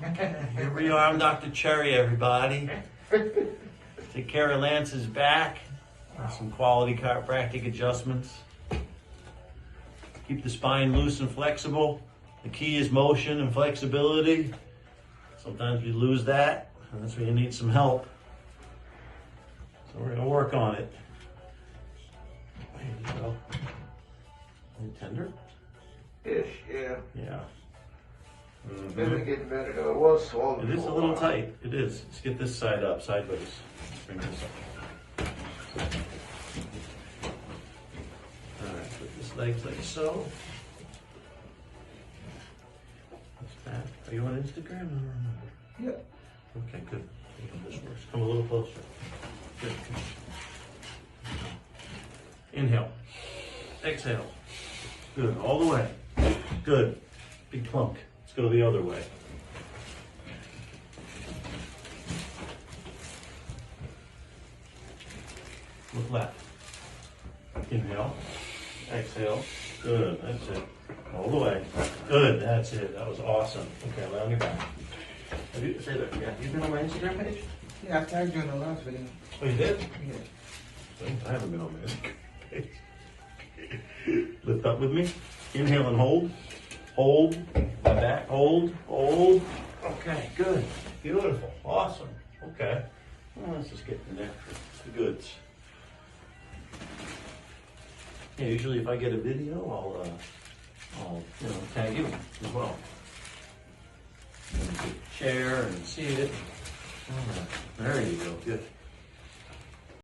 Here we are, I'm Dr. Cherry, everybody. Take care of Lance's back. Some quality chiropractic adjustments. Keep the spine loose and flexible. The key is motion and flexibility. Sometimes we lose that, and that's when you need some help. So we're gonna work on it. There you go. Are you tender? Ish, yeah. Yeah. Been getting better though. It was swollen. It is a little tight. It is. Let's get this side up, sideways. Let's bring this up. All right, put this legs like so. What's that? Are you on Instagram? Yeah. Okay, good. This works. Come a little closer. Good. Inhale. Exhale. Good. All the way. Good. Big plunk. Let's go the other way. Look left. Inhale. Exhale. Good. That's it. All the way. Good. That's it. That was awesome. Okay, lay on your back. Have you, say that, yeah. You been on my Instagram page? Yeah, I tagged you in the last video. Oh, you did? Yeah. I haven't been on my Instagram page. Lift up with me. Inhale and hold. Hold. My back. Hold. Hold. Okay, good. Beautiful. Awesome. Okay. Well, let's just get in there. The goods. Yeah, usually if I get a video, I'll tag you as well. Chair and see it. All right. There you go. Good.